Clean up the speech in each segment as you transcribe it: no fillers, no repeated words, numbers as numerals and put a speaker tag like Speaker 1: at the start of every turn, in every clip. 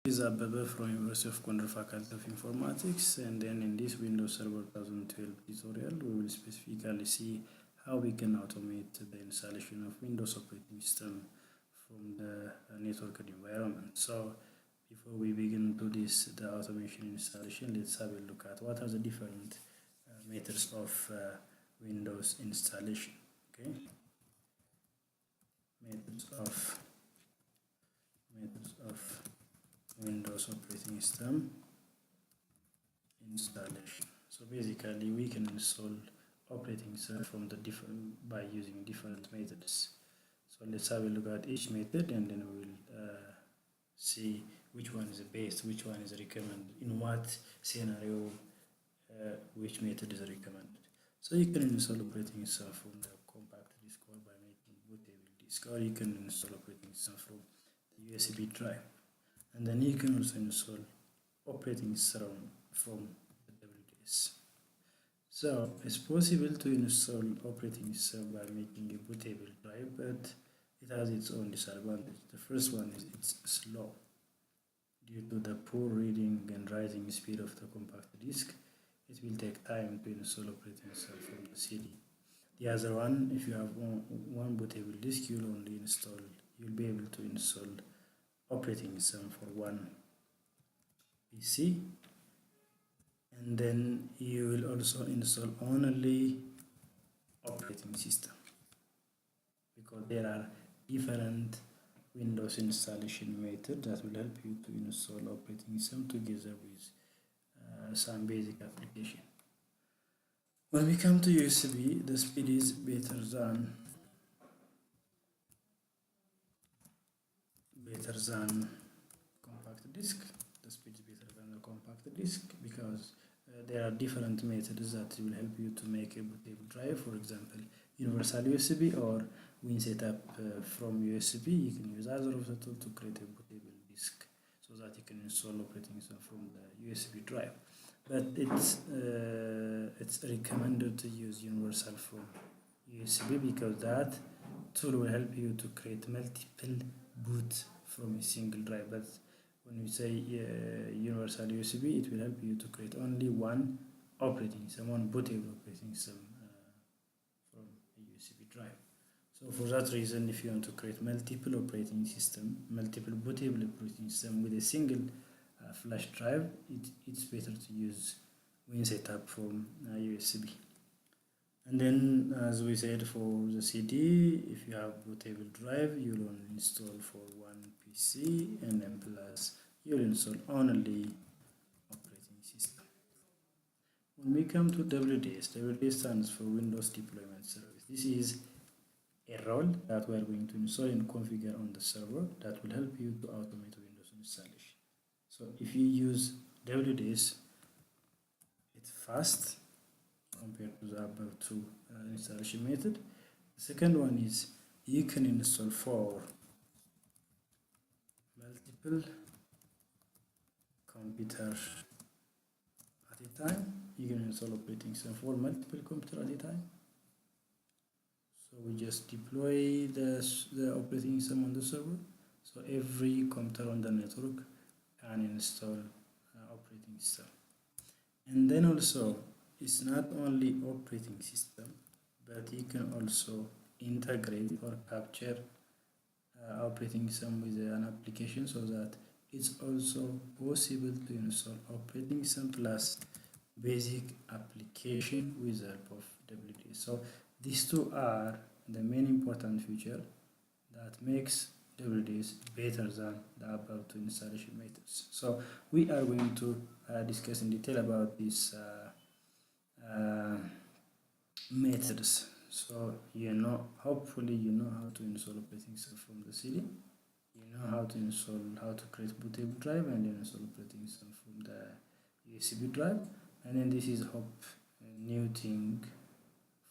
Speaker 1: This is Abebe from University of Gondar Faculty of Informatics, and then in this Windows Server 2012 tutorial we will specifically see how we can automate the installation of Windows operating system from the networked environment. So before we begin to the automation installation, let's have a look at what are the different methods of Windows installation. Okay, methods of Windows operating system installation. So basically we can install operating system from by using different methods. So let's have a look at each method, and then we will see which one is the best, which one is recommended, in what scenario which method is recommended. So you can install operating system from the compact disk or by making bootable disk, or you can install operating system from the USB drive, and then you can also install operating system from the WDS. So it's possible to install operating system by making a bootable drive, but it has its own disadvantage. The first one is it's slow. Due to the poor reading and writing speed of the compact disk, it will take time to install operating system from the CD. The other one, if you have one bootable disk, you'll be able to install operating system for one PC, and then you will also install only operating system, because there are different Windows installation methods that will help you to install operating system together with some basic application. When we come to USB, the speed is better than compact disk. The speed is better than the compact disk because there are different methods that will help you to make a bootable drive. For example, universal USB or Win setup from USB. You can use either of the two to create a bootable disk, so that you can install operating system from the USB drive. But it's recommended to use universal from USB, because that tool will help you to create multiple boot from a single drive. But when we say universal USB, it will help you to create only one operating system, one bootable operating system from a USB drive. So for that reason, if you want to create multiple operating system, multiple bootable operating system with a single flash drive, it's better to use Win setup from USB. And then, as we said, for the CD, if you have bootable drive, you'll only install for one PC, and then plus you'll install only operating system. When we come to WDS, WDS stands for Windows Deployment Service. This is a role that we are going to install and configure on the server that will help you to automate Windows installation. So if you use WDS, it's fast compared to the above two installation method. The second one is you can install for multiple computers at a time. You can install operating system for multiple computers at a time. So we just deploy the operating system on the server, so every computer on the network can install operating system. And then also, it's not only operating system, but you can also integrate or capture operating system with an application, so that it's also possible to install operating system plus basic application with the help of WDS. So these two are the main important feature that makes WDS better than the above two installation methods. So we are going to discuss in detail about these methods. So hopefully you know how to install operating system from the CD. You know how to create bootable drive, and then install operating system from the USB drive. And then this is a new thing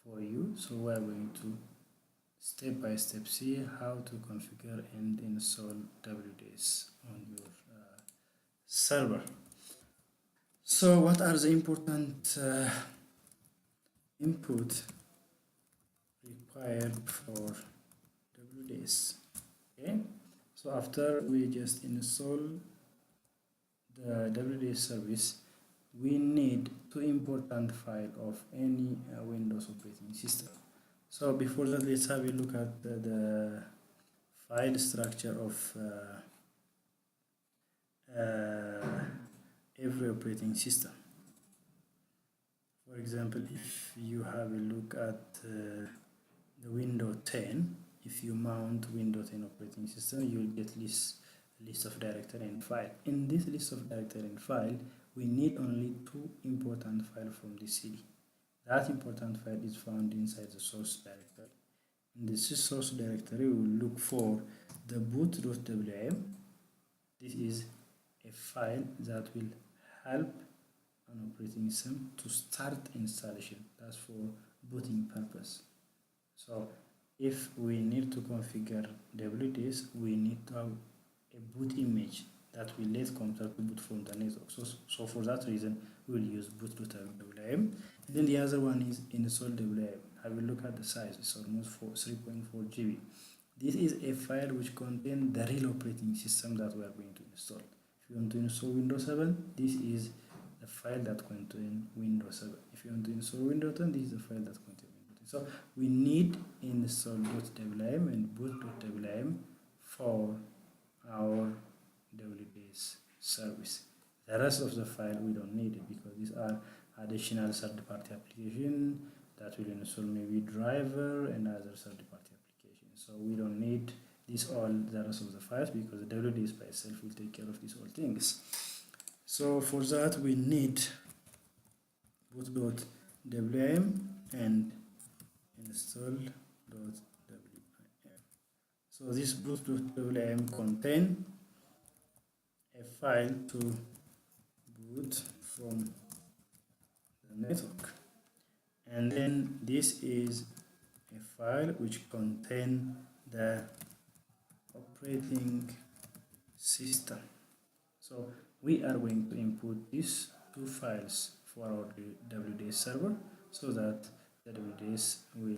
Speaker 1: for you. So we are going to step by step see how to configure and install WDS on your server. So what are the important input required for WDS? Okay, so after we just install WDS service, we need two important files of any Windows operating system. So before that, let's have a look at the file structure of every operating system. For example, if you have a look at the Windows 10, if you mount Windows 10 operating system, you will get list of directory and file. In this list of directory and file, we need only two important files from the CD. That important file is found inside the source directory. In this source directory, we will look for the boot.wim. This is a file that will help an operating system to start installation. That's for booting purpose. So if we need to configure WDS, we need to have a boot image that will let computer to boot from the network. So for that reason, we'll use boot.wim. Then the other one is install WM. Have a look at the size. It's almost 3.4 GB. This is a file which contains the real operating system that we are going to install. If you want to install Windows 7, this is the file that contains Windows 7. If you want to install Windows 10, this is the file that contains Windows 10. So we need install.wm and boot.wm for our WDS service. The rest of the file we don't need it because these are additional third-party application that will install maybe driver and other third-party applications. So we don't need this all the rest of the files because the WDS by itself will take care of these all things. So for that we need boot.wm and install.wm. So this boot.wm contain a file to boot from the network, and then this is a file which contain the operating system. So we are going to input these two files for our WDS server so that the WDS will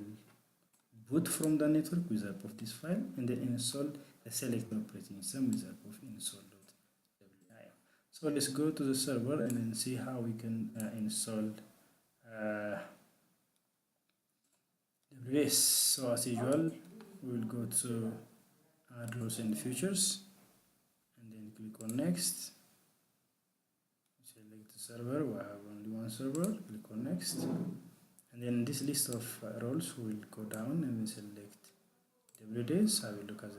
Speaker 1: boot from the network with the help of this file and then install the selected operating system with the help of install.wim. So let's go to the server and then see how we can install WDS. So as usual, we'll go to add rules and features and then click on next. Select the server. We have only one server. Click on next, and then this list of roles will go down and then select WDS. I will look at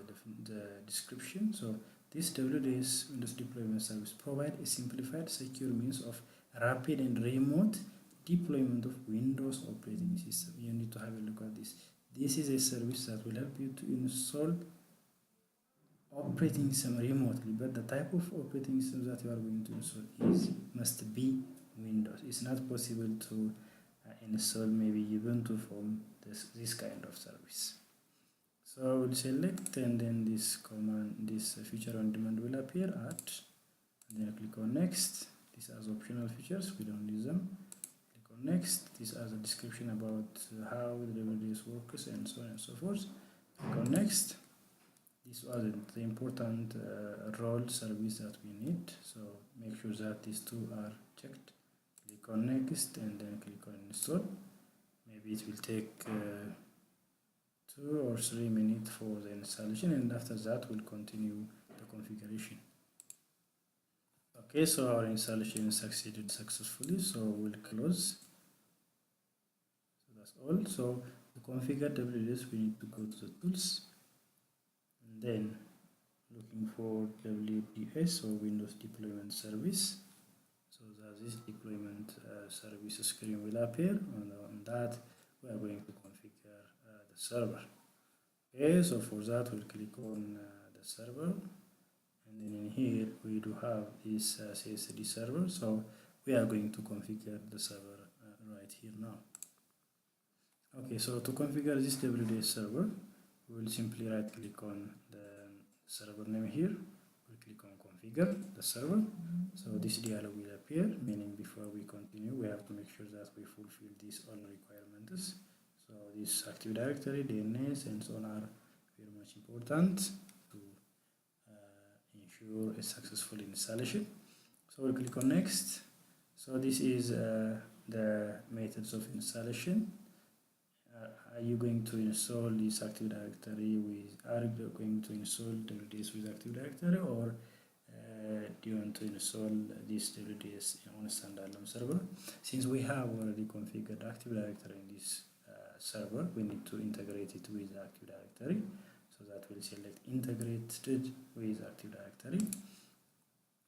Speaker 1: the description. So this WDS Windows Deployment Service provide a simplified, secure means of rapid and remote deployment of Windows operating system. You need to have a look at this. This is a service that will help you to install operating system remotely, but the type of operating system that you are going to install must be Windows. It's not possible to install maybe Ubuntu from this kind of service. So we'll select, and then this command, this feature on demand will appear at, and then click on next. These are optional features, we don't use them. Click on next. This has a description about how the WDS works and so on and so forth. Click on next. This was the important role service that we need, so make sure that these two are checked. Click on next and then click on install. Maybe it will take 2 or 3 minutes for the installation, and after that we'll continue the configuration. Okay, so our installation succeeded successfully, so we'll close. So that's all. So to configure WDS, we need to go to the tools and then looking for WDS or Windows Deployment Service. So that this deployment service screen will appear, and on that we are going to configure the server. Okay, so for that we'll click on the server, and then in here we do have this CSD server, so we are going to configure the server right here now. Okay, so to configure this WDS server, we will simply right click on the server name here. We'll click on configure the server. So this dialog will appear, meaning before we continue we have to make sure that we fulfill these all requirements. So this Active Directory, DNS and so on are very much important to ensure a successful installation. So we'll click on next. So this is the methods of installation. Are you going to install this Active Directory with, are you going to install WDS with Active Directory, or do you want to install this WDS on a standalone server? Since we have already configured Active Directory in this server, we need to integrate it with Active Directory. So that we'll select integrated with Active Directory.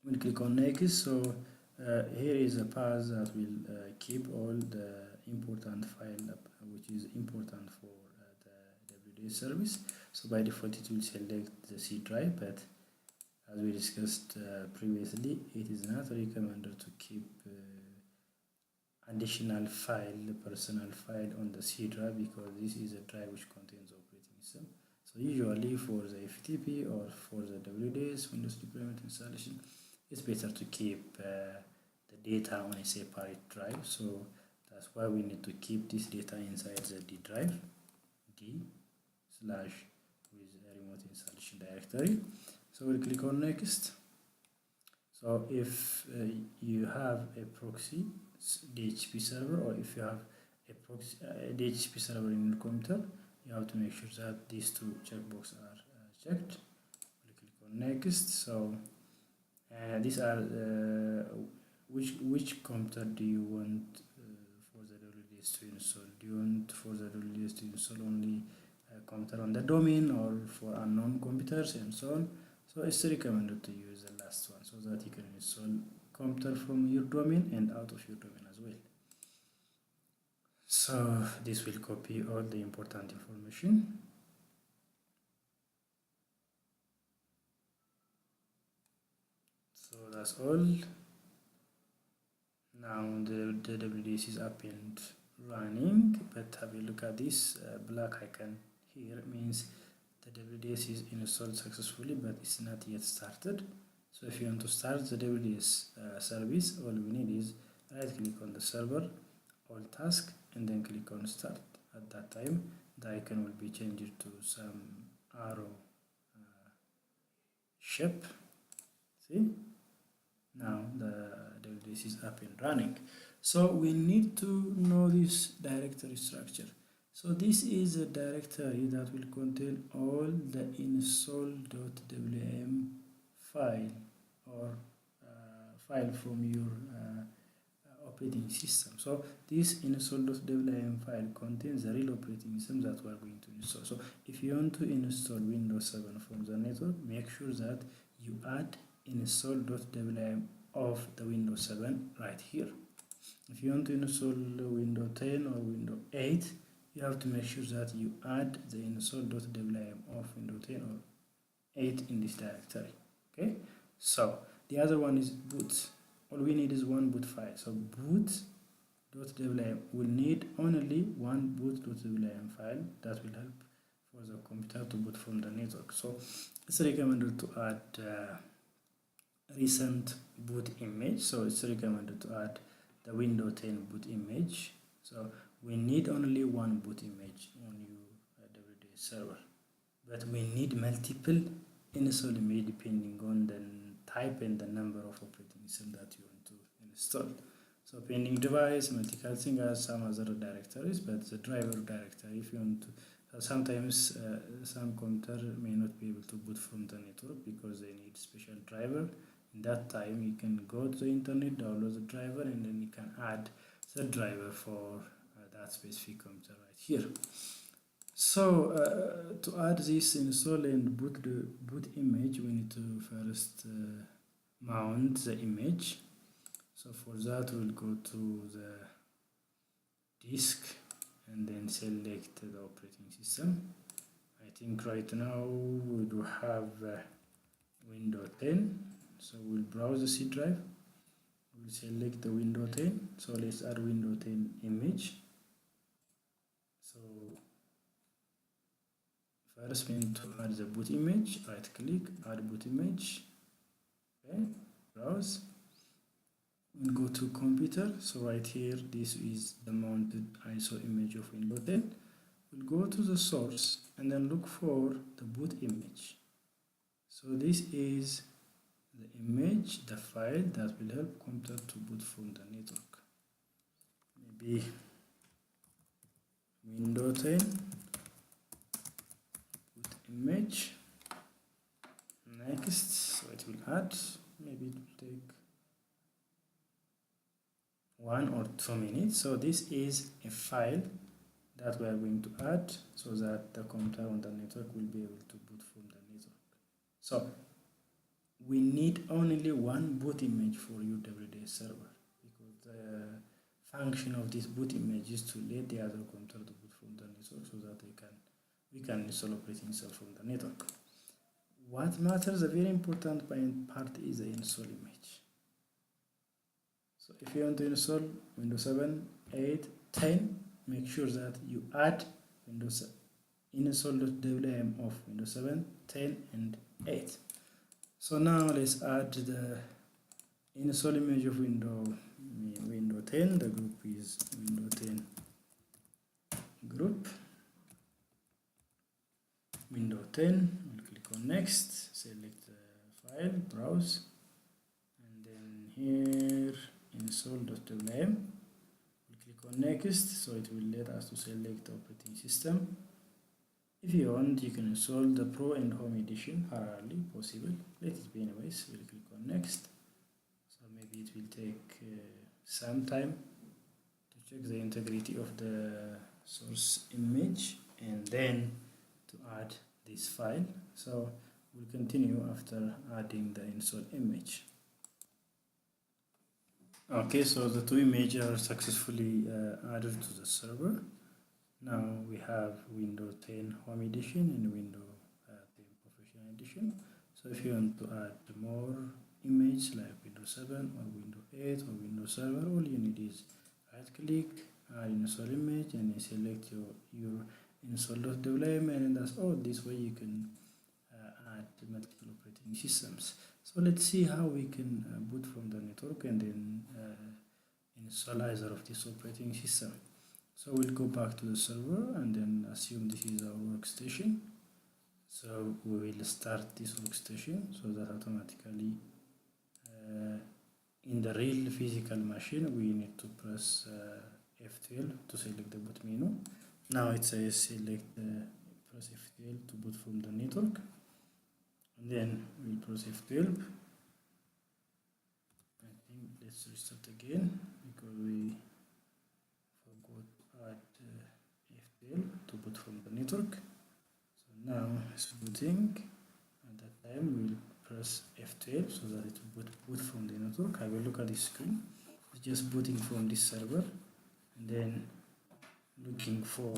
Speaker 1: We'll click on next. So here is a path that will keep all the important file which is important for the WDS service. So by default it will select the C drive, but as we discussed previously, it is not recommended to keep additional file, personal file on the C drive, because this is a drive which contains operating system. So usually for the FTP or for the WDS Windows deployment installation, it's better to keep the data on a separate drive. So that's why we need to keep this data inside the D drive, D/ with a remote installation directory. So we'll click on next. So if you have a proxy DHCP server, or if you have a proxy DHCP server in your computer, you have to make sure that these two checkboxes are checked. We'll click on next. So these are which computer do you want for the WDS to install? Do you want for the WDS to install only a computer on the domain, or for unknown computers, and so on? So it's recommended to use the last one, so that you can install computer from your domain and out of your domain as well. So this will copy all the important information. So that's all. Now the WDS is up and running, but have a look at this black icon here. Means the WDS is installed successfully, but it's not yet started. So if you want to start the WDS service, all we need is right click on the server, all task, and then click on start. At that time the icon will be changed to some arrow shape. See, now the WDS is up and running. So we need to know this directory structure. So this is a directory that will contain all the install.wm file, or file from your operating system. So this install.wm file contains the real operating system that we are going to install. So if you want to install Windows 7 from the network, make sure that you add install.wm of the Windows 7 right here. If you want to install Windows 10 or Windows 8, you have to make sure that you add the install.wm of Windows 10 or 8 in this directory. Okay, so the other one is boot. All we need is one boot file. So boot.wm will need only one boot.wm file that will help for the computer to boot from the network. So it's recommended to add recent boot image. So it's recommended to add the Windows 10 boot image. So we need only one boot image on your WDS server, but we need multiple install image depending on the type and the number of operating system that you want to install. So pending device, multicasting has some other directories, but the driver directory, if you want to, sometimes some computer may not be able to boot from the network because they need special driver. In that time you can go to the internet, download the driver, and then you can add the driver for that specific computer right here. So to add this install and boot image, we need to first mount the image. So for that we'll go to the disk and then select the operating system. I think right now we do have Windows 10, so we'll browse the C drive, we'll select the Windows 10. So let's add Windows 10 image. So first we need to add the boot image. Right click, add boot image. Okay, browse. We'll go to computer. So right here, this is the mounted ISO image of Windows 10. We'll go to the source and then look for the boot image. So this is the image, the file that will help computer to boot from the network. Maybe Windows 10 boot image. Next, so it will add, maybe it will take 1 or 2 minutes. So this is a file that we are going to add so that the computer on the network will be able to boot from the network. So we need only one boot image for your WDS server, because the function of this boot image is to let the other computer to boot from the network so that we can install operating system from the network. What matters, a very important part, is the install image. So if you want to install Windows 7, 8, 10, make sure that you add Windows install.wm of Windows 7, 10, and 8. So now let's add the install image of Windows 10. The group is Windows 10 group. Windows 10. We'll click on next. Select the file, browse, and then here install.wm. We'll click on next. So it will let us to select the operating system. If you want, you can install the Pro and Home Edition parallelly, possible. Let it be anyways. We'll click on next. So maybe it will take some time to check the integrity of the source image and then to add this file. So we'll continue after adding the install image. Okay, so the two images are successfully added to the server. Now we have Windows 10 Home Edition and Windows 10 Professional Edition. So if you want to add more images like Windows 7 or Windows 8 or Windows Server, all you need is right click, add install image, and then select your install.wm, and that's all. This way you can add multiple operating systems. So let's see how we can boot from the network and then install either of this operating system. So we'll go back to the server and then assume this is our workstation. So we will start this workstation so that automatically in the real physical machine we need to press F12 to select the boot menu. Now it says press F12 to boot from the network, and then we'll press F12. I think let's restart again because we forgot to add F12 to boot from the network. So now it's booting. At that time we'll press F12 so that it will boot from the network. I will look at the screen. It's just booting from this server, and then looking for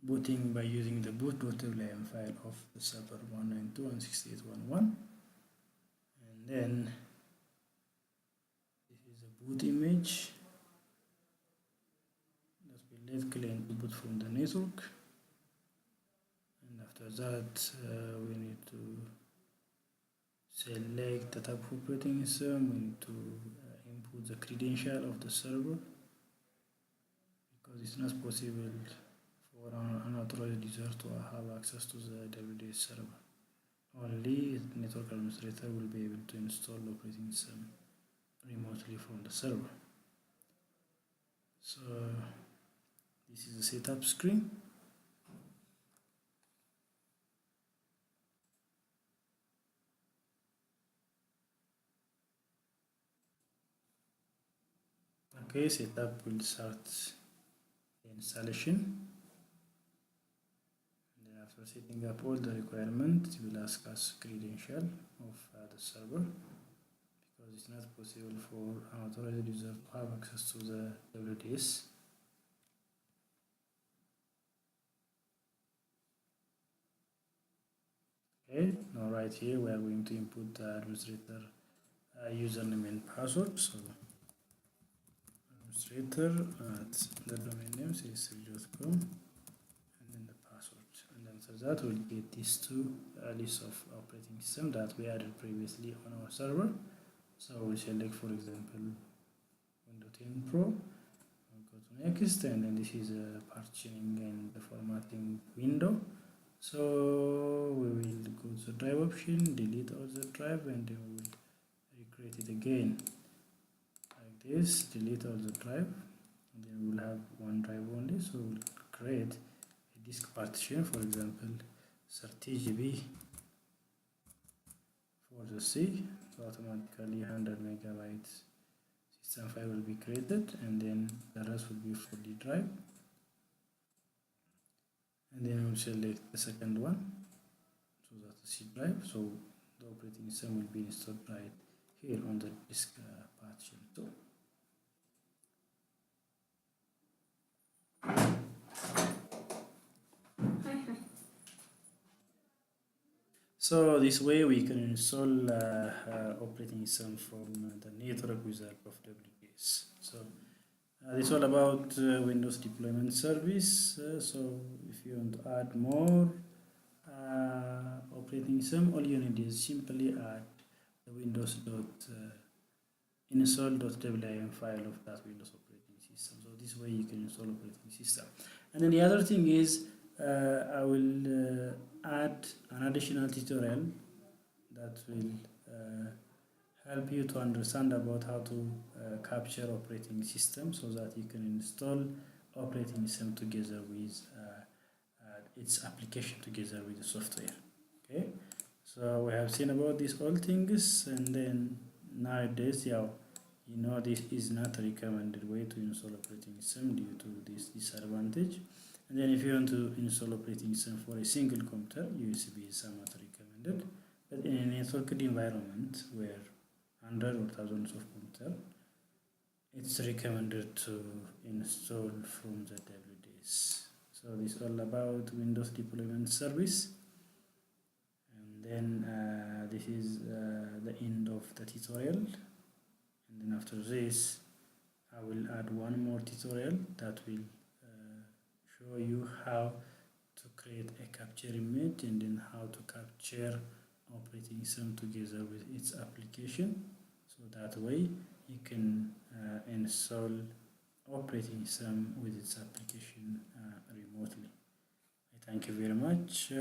Speaker 1: booting by using the boot.wm file of the server 192.168.1.1, and then this is a boot image that will let client to boot from the network. And after that we need to select the type of operating system. We need to input the credential of the server, because it's not possible for an unauthorized user to have access to the WDS server. Only the network administrator will be able to install the operating system remotely from the server. So this is the setup screen. Okay, setup will start the installation. After setting up all the requirements, it will ask us credential of the server, because it's not possible for an authorized user to have access to the WDS. Okay, now right here we are going to input the administrator username and password. So administrator at the domain name csc.com, after that we'll get these two lists of operating system that we added previously on our server. So we'll select, for example, Windows 10 Pro. We'll go to next, and then this is a partitioning and the formatting window. So we will go to the drive option, delete all the drive, and then we will recreate it again like this. Delete all the drive, and then we will have one drive only. So we'll create a disk partition, for example 30 GB for the C. So automatically 100 megabytes system file will be created, and then the rest will be for the drive. And then we'll select the second one, so that's the C drive. So the operating system will be installed right here on the disk partition. So this way we can install operating system from the network wizard of WDS. So this is all about Windows deployment service. So if you want to add more operating system, all you need is simply add the windows.install.wim file of that Windows operating system. So this way you can install operating system. And then the other thing is I will add an additional tutorial that will help you to understand about how to capture operating system, so that you can install operating system together with its application together with the software. Okay, so we have seen about these all things, and then nowadays, this is not a recommended way to install operating system due to this disadvantage. And then if you want to install operating system for a single computer, USB is somewhat recommended. But in a networked environment where hundreds or thousands of computers, it's recommended to install from the WDS. So this is all about Windows deployment service. And then this is the end of the tutorial. And then after this, I will add one more tutorial that will show you how to create a capture image, and then how to capture operating system together with its application, so that way you can install operating system with its application remotely. I thank you very much.